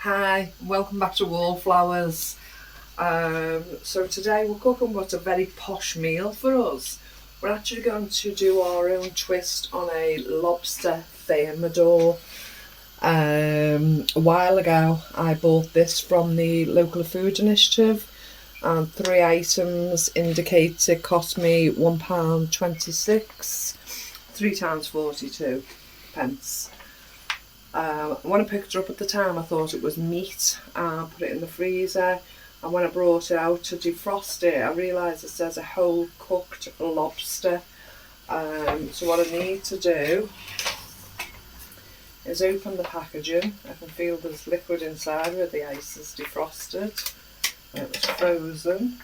Hi, welcome back to Wallflowers. So today we're cooking what's a very posh meal for us. We're actually going to do our own twist on a lobster thermidor. A while ago I bought this from the local food initiative, and 3 items indicates it cost me £1.26, 3 times 42 pence. When I picked it up at the time, I thought it was meat. I put it in the freezer, and when I brought it out to defrost it, I realised it says a whole cooked lobster. So what I need to do is open the packaging. I can feel there's liquid inside where the ice is defrosted. It was frozen.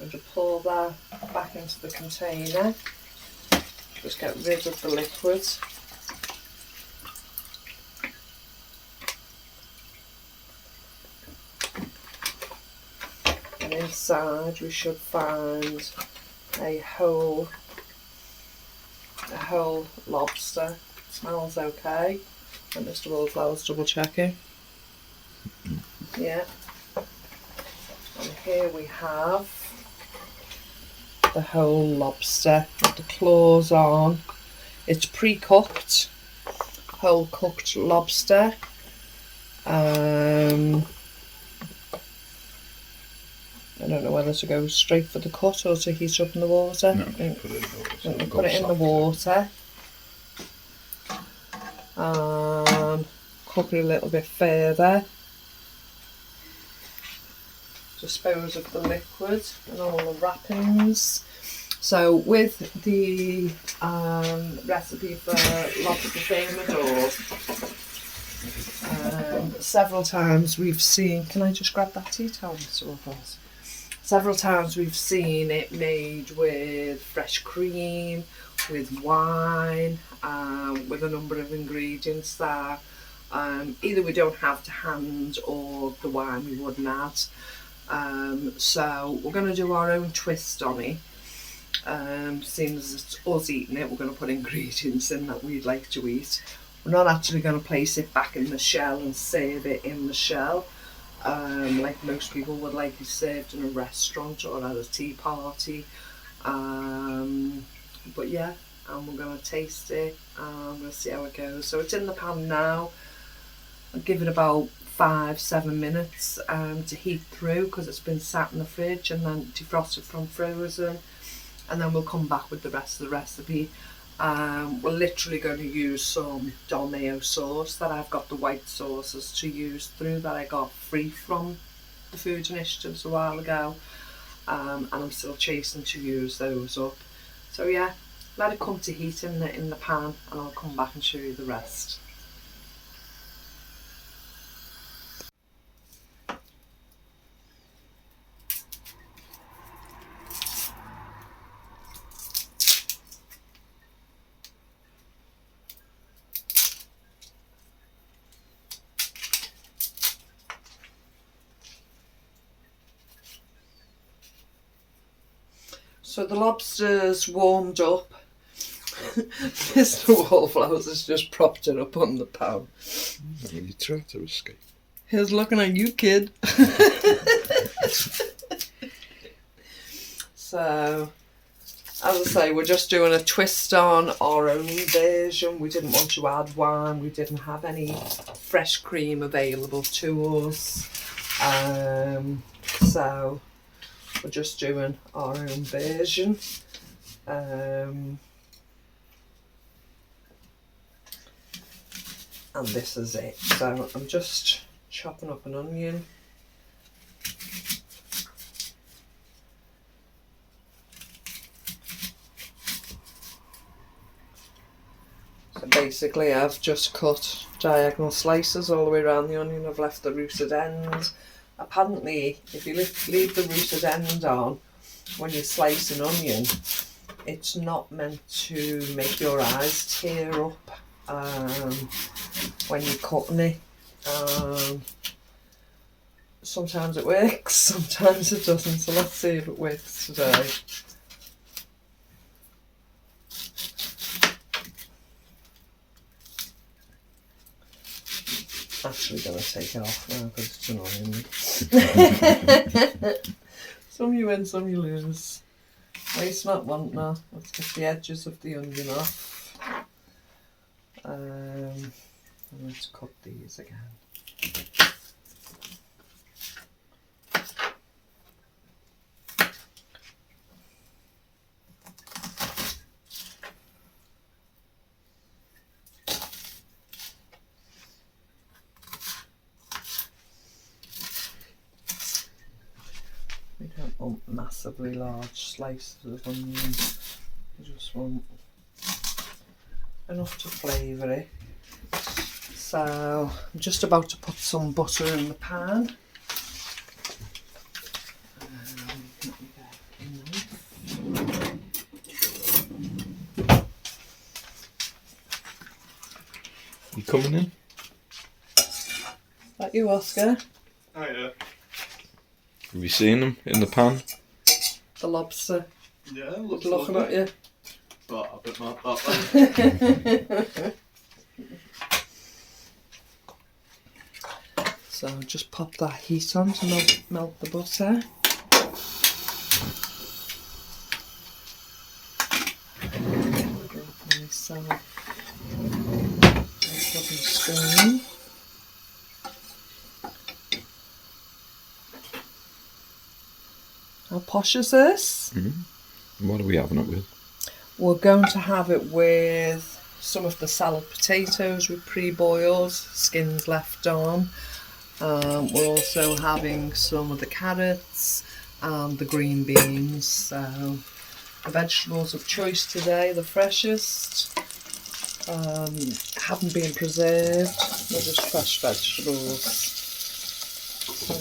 I'm going to pour that back into the container. Just get rid of the liquid. And inside we should find a whole lobster. Smells okay. And Mr. Wallflower's double checking. Yeah. And here we have the whole lobster with the claws on. It's pre-cooked, whole cooked lobster. I don't know whether to go straight for the cut or to heat up in the water. No, put it in the water. Put it in the water. Cook it a little bit further. Dispose of the liquid and all the wrappings. So with the recipe for lobster thermidor, several times we've seen, can I just grab that tea towel, Mr. Wilford? Several times we've seen it made with fresh cream, with wine, with a number of ingredients there. Either we don't have to hand or the wine we wouldn't add. So we're going to do our own twist on it. Seeing as it's us eating it, we're going to put ingredients in that we'd like to eat. We're not actually going to place it back in the shell and serve it in the shell, like most people would like it served in a restaurant or at a tea party. But yeah, and we're going to taste it and we'll see how it goes. So it's in the pan now. I'll give it about 5-7 minutes to heat through, because it's been sat in the fridge and then defrosted from frozen, and then we'll come back with the rest of the recipe. We're literally going to use some Dolmio sauce that I've got the white sauces to use through that I got free from the food initiatives a while ago, and I'm still chasing to use those up. So yeah, let it come to heat in the pan and I'll come back and show you the rest. So the lobster's warmed up. Mr. Wallflowers has just propped it up on the pan. You tried to escape. He's looking at you, kid. So, as I say, we're just doing a twist on our own version. We didn't want to add wine. We didn't have any fresh cream available to us. So, we're just doing our own version. And this is it. So I'm just chopping up an onion. So basically I've just cut diagonal slices all the way around the onion. I've left the rooted end. Apparently, if you leave the rooted end on when you slice an onion, it's not meant to make your eyes tear up when you're cutting it. Sometimes it works, sometimes it doesn't, so let's see if it works today. actually going to take it off now because it's annoying me. Some you win, some you lose. Waste not, want not. Let's get the edges of the onion off. And let's cut these again. We don't want massively large slices of onion. We just want enough to flavour it. So I'm just about to put some butter in the pan. You coming in? That you, Oscar? Oh yeah. Have you seen them in the pan? The lobster. Yeah, looks Looking lovely. at you. But a bit more that way. So just pop that heat on to melt the butter. Spoon. How posh is this? Mm-hmm. What are we having it with? We're going to have it with some of the salad potatoes with pre-boiled, skins left on. We're also having some of the carrots and the green beans. So the vegetables of choice today, the freshest, haven't been preserved. They're just fresh vegetables. So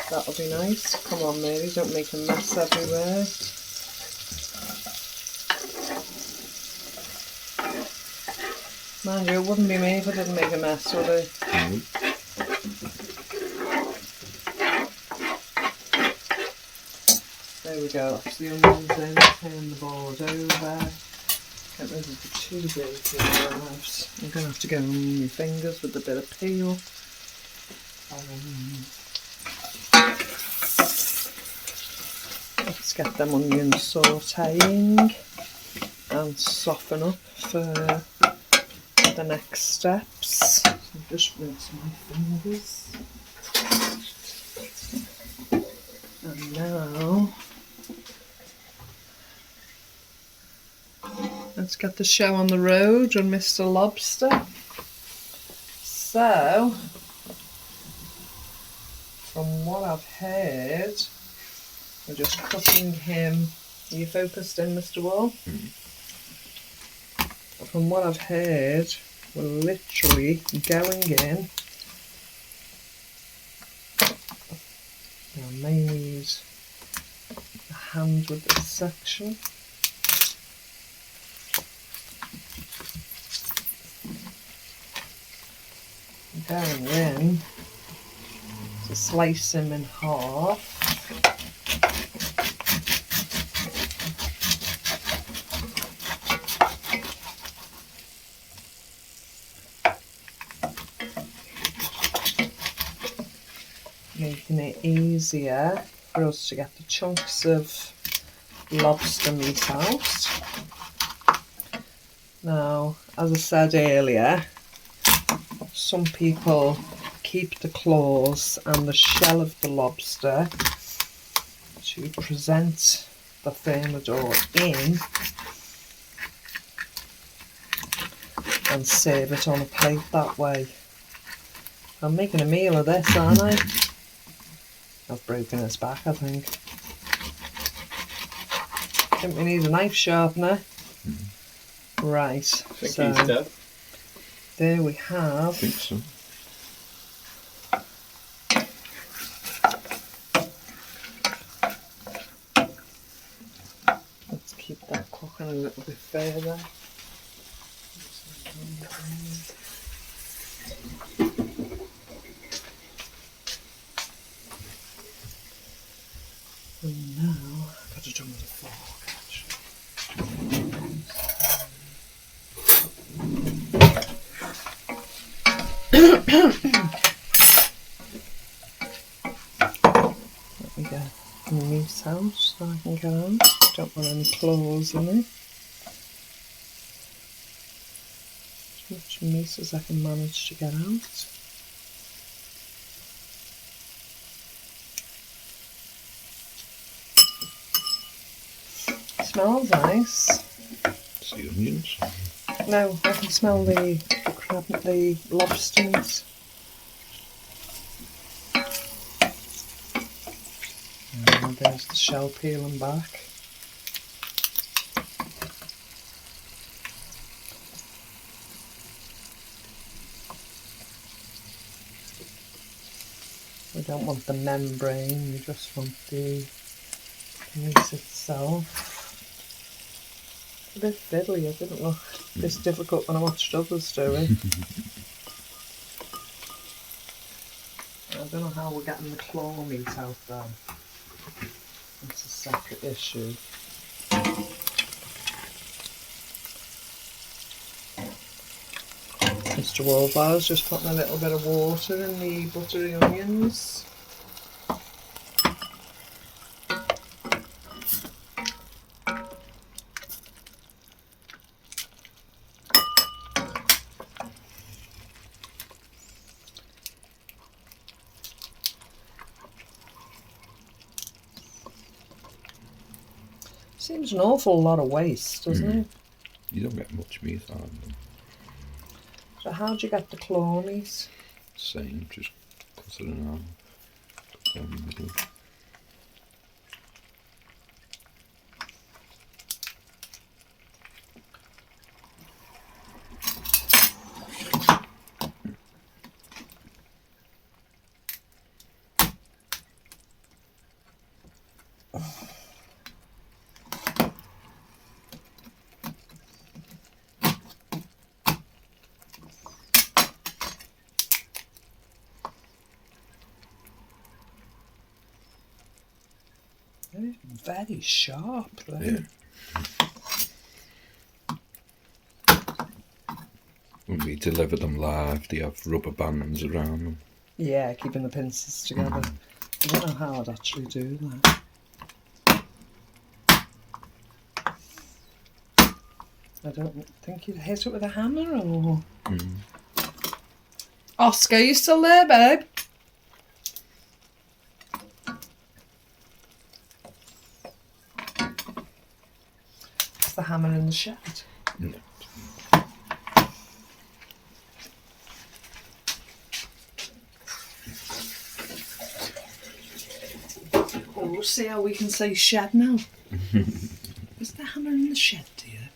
that'll be nice. Come on, Mary, don't make a mess everywhere. Mind you, it wouldn't be me if I didn't make a mess, would it? There we go, that's the onions in, turn the board over, get rid of the too big out. I'm going to have to go on my fingers with a bit of peel. Let's get them onions sautéing and soften up for the next steps. So just rinse my fingers. And now let's get the show on the road on Mr. Lobster. So, from what I've heard, we're just cutting him. Are you focused in, Mr. Wall? From what I've heard, we're literally going in. I may need a hand with this section. Going in to slice him in half. Making it easier for us to get the chunks of lobster meat out. Now, as I said earlier, some people keep the claws and the shell of the lobster to present the Thermidor in and serve it on a plate that way. I'm making a meal of this, aren't I? I've broken his back, I think. I think we need a knife sharpener. Right, I think so he's dead. there we have. I think so. Let's keep that cooking a little bit further. And now I've got to do with a fork actually. this out so I can get on. Don't want any claws in it. As much meat as I can manage to get out. Smells nice. It's the onions. No, I can smell the crab, the lobsters. And there's the shell peeling back. We don't want the membrane, we just want the meat itself. It's a bit fiddly, it didn't look this difficult when I watched others do it. I don't know how we're getting the claw meat out though. That's a separate issue. Mr. Wallflower's just putting a little bit of water in the buttery onions. Seems an awful lot of waste, doesn't it? You don't get much meat out of them. So how do you get the claw meat? Same, just cut it in half. Cut down the middle. Very sharp though. Yeah. When we deliver them live, they have rubber bands around them. Yeah, keeping the pincers together. I don't know how I'd actually do that. I don't think you'd hit it with a hammer or... Oscar, you still there, babe? Is the hammer in the shed? No. Oh, we'll see how we can say shed now. Is the hammer in the shed, dear?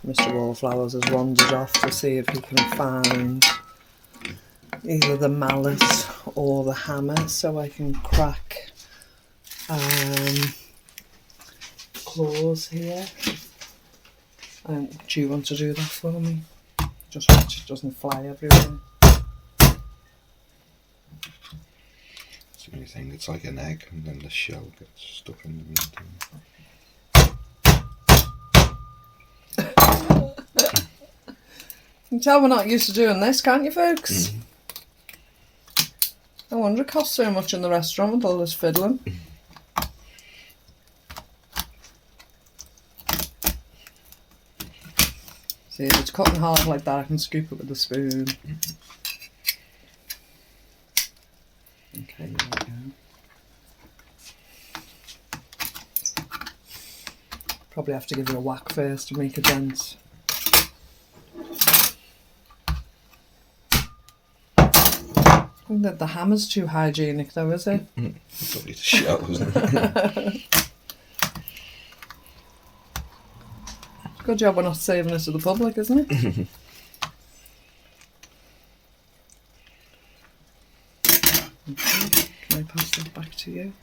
Mr. Wallflowers has wandered off to see if he can find either the mallet or the hammer so I can crack claws here. Do you want to do that for me? Just watch it doesn't fly everywhere. It's the only thing, it's like an egg and then the shell gets stuck in the meat. You can tell we're not used to doing this, can't you, folks? No wonder it costs so much in the restaurant with all this fiddling. See, if it's cut in half like that, I can scoop it with a spoon. Okay, there we go. Probably have to give it a whack first to make a dent. I think that the hammer's too hygienic though, is it? Probably the shell, isn't it? Good job we're not saving it to the public, isn't it? Okay. Can I pass that back to you?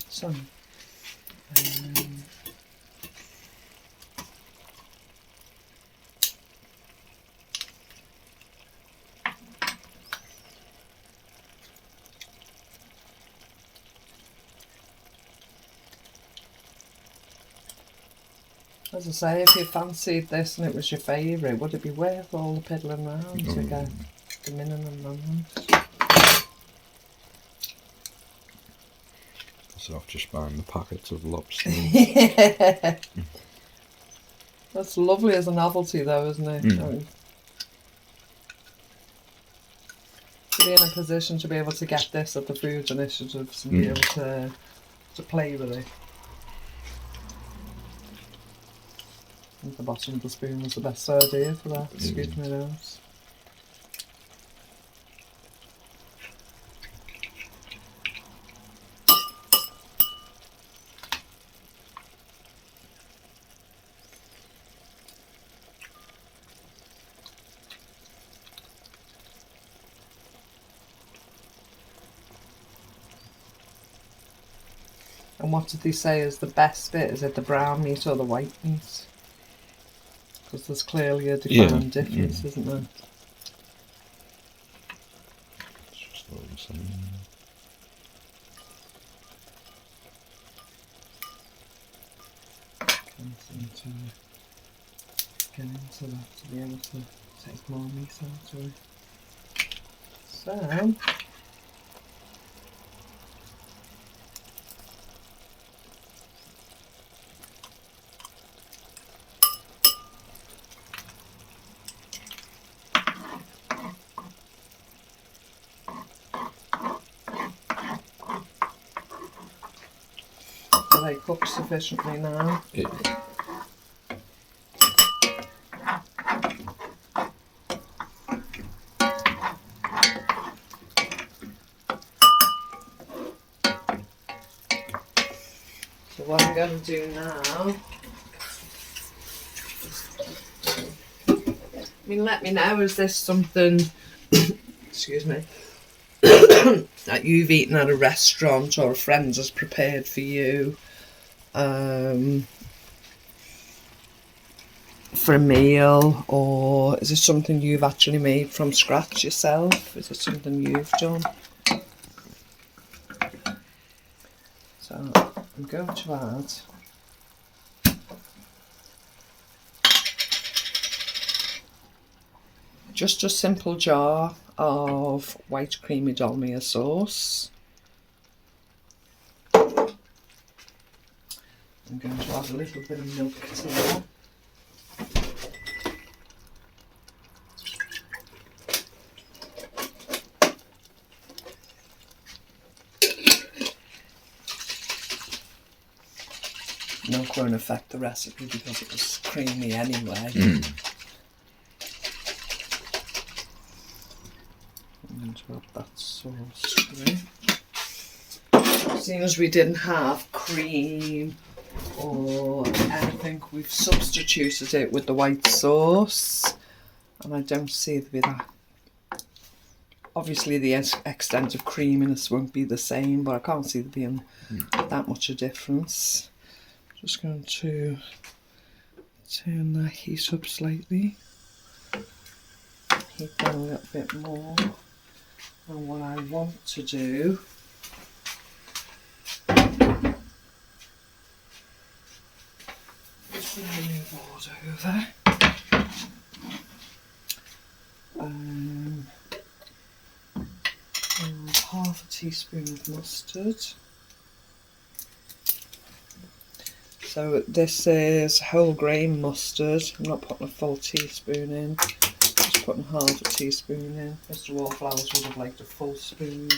So, As I say, if you fancied this and it was your favourite, would it be worth all the piddling round to get the minimum amount? So I've just buying the packets of lobster. Yeah. That's lovely as a novelty though, isn't it? I mean, to be in a position to be able to get this at the food initiatives and be able to play with it. I think the bottom of the spoon was the best idea for that. Excuse me, those. And what did they say is the best bit? Is it the brown meat or the white meat? Because there's clearly a defined difference, isn't there? It's just all the same. To get into that to be able to take more meat out of it. So, are they cooked sufficiently now? Yeah. So what I'm going to do now, I mean, let me know, is this something, excuse me, that you've eaten at a restaurant or a friend has prepared for you for a meal, or is it something you've actually made from scratch yourself? Is it something you've done? So I'm going to add just a simple jar of white creamy Dolmio sauce. I'm going to add a little bit of milk to that. Milk won't affect the recipe because it was creamy anyway. I'm going to add that sauce through. Seeing as we didn't have cream or anything, we've substituted it with the white sauce, and I don't see there be that. Obviously the extent of creaminess won't be the same, but I can't see there being that much a difference. Just going to turn the heat up slightly, heat down a little bit more, and what I want to do is bring the board over. And half a teaspoon of mustard. So this is whole grain mustard. I'm not putting a full teaspoon in, just putting half a teaspoon in. Mr. Wallflowers would have liked a full spoon.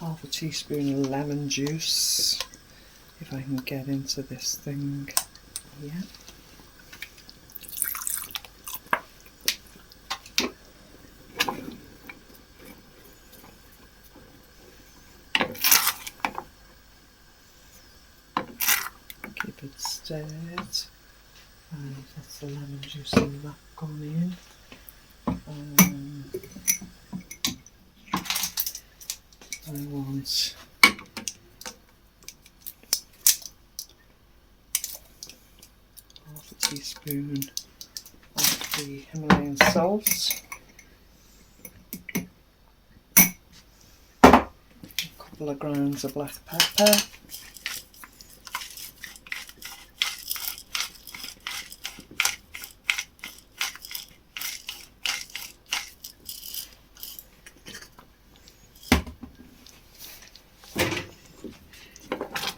Half a teaspoon of lemon juice, if I can get into this thing. Yeah. Keep it stirred. That's the lemon juice and that gone in. I want half a teaspoon of the Himalayan salt. A couple couple of grounds of black pepper.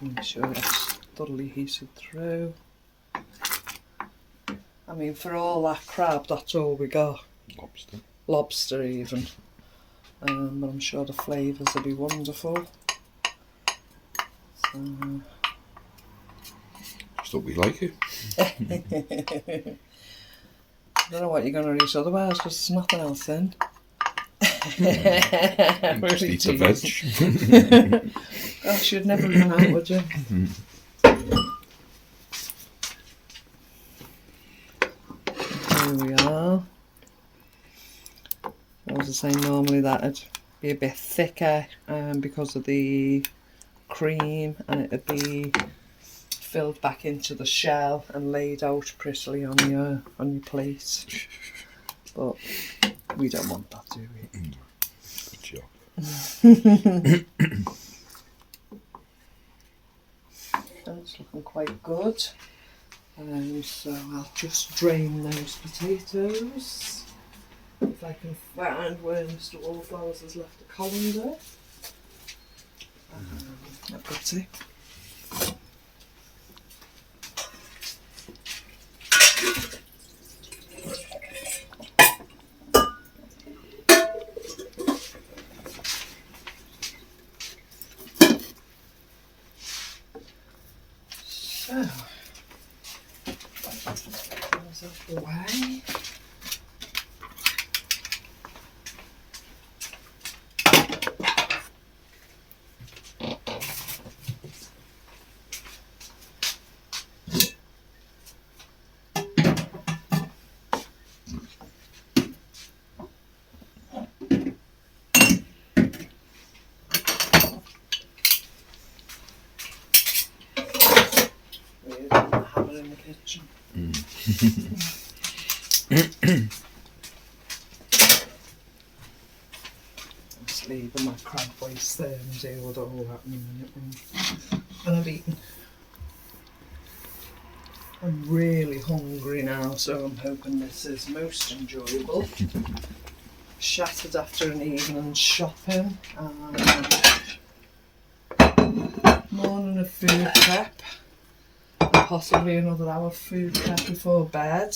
Make sure that's thoroughly heated through. I mean, for all that crab, that's all we got. Lobster. Lobster even. But I'm sure the flavours will be wonderful. So. Just thought we like it. I don't know what you're going to eat otherwise because there's nothing else in. Just eat the veg. Gosh, you'd never run out, would you? Here we are. As I say, normally that'd be a bit thicker because of the cream, and it'd be filled back into the shell and laid out prettily on your plate. But we don't want that, do we? Good job. That's looking quite good. So I'll just drain those potatoes. If I can find where Mr. Wallflowers has left a colander. I've got it. So, those out the way. In the kitchen. Just leaving my crab waste there and deal with all that in a minute when I've eaten. I'm really hungry now, so I'm hoping this is most enjoyable. Shattered after an evening shopping and morning of food prep. Possibly another hour food prep before bed.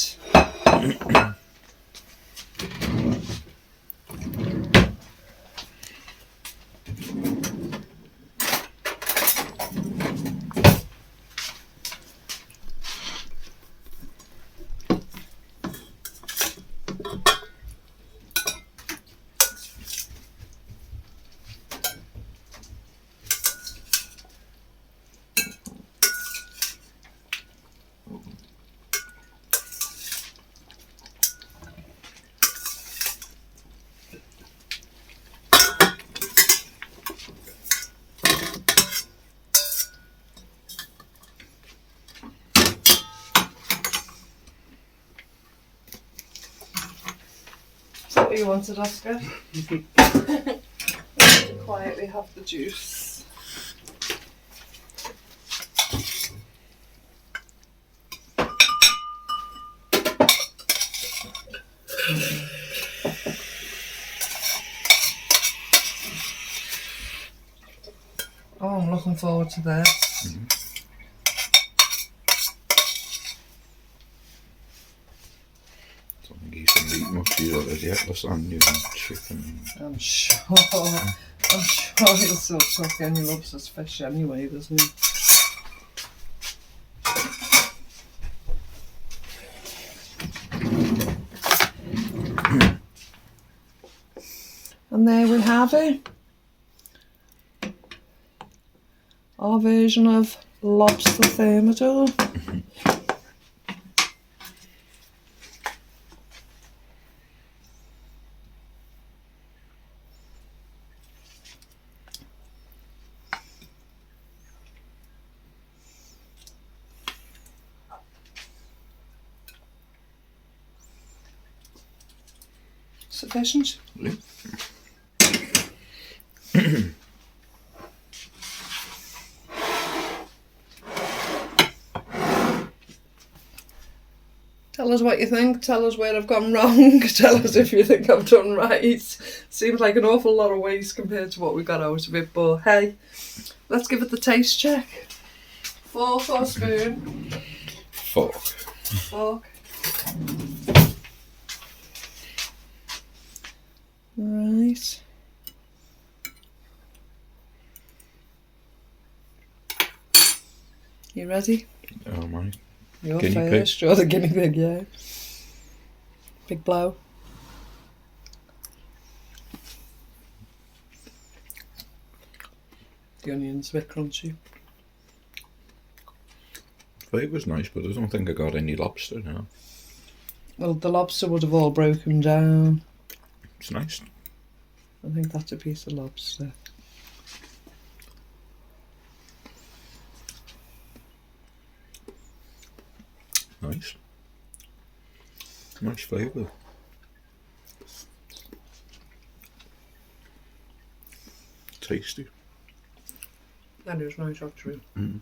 What you wanted, Oscar? Quietly have the juice. Oh, I'm looking forward to this. Don't think he's going to eat much either yet, lasagna and chicken. I'm sure he'll still chuck in. He loves his fish anyway, doesn't he? And there we have it. Our version of Lobster Thermidor. Sufficient? Yeah. Tell us what you think. Tell us where I've gone wrong. Tell us if you think I've done right. Seems like an awful lot of waste compared to what we got out of it. But hey, let's give it the taste check. Fork or spoon? Fork. Fork. Right. You ready? Oh my. You're Guinea pig. first. You're the guinea pig, yeah. Big blow. The onion's a bit crunchy. Flavour's nice, but I don't think I got any lobster now. Well, the lobster would have all broken down. It's nice. I think that's a piece of lobster. Nice. Nice flavour. Tasty. That is nice, actually. Mm.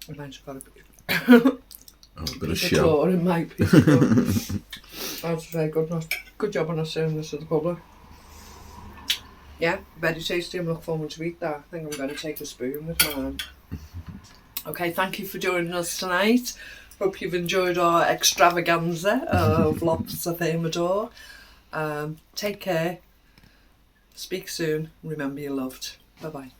I've actually got a bit Oh, a bit of of shell. claw in my piece of claw. I have to say, good job on us serving this to the public. Yeah, very tasty. I'm looking forward to eat that. I think I'm going to take a spoon with mine. Okay, thank you for joining us tonight. Hope you've enjoyed our extravaganza of Lobster Thermidor. Take care. Speak soon. Remember you're loved. Bye-bye.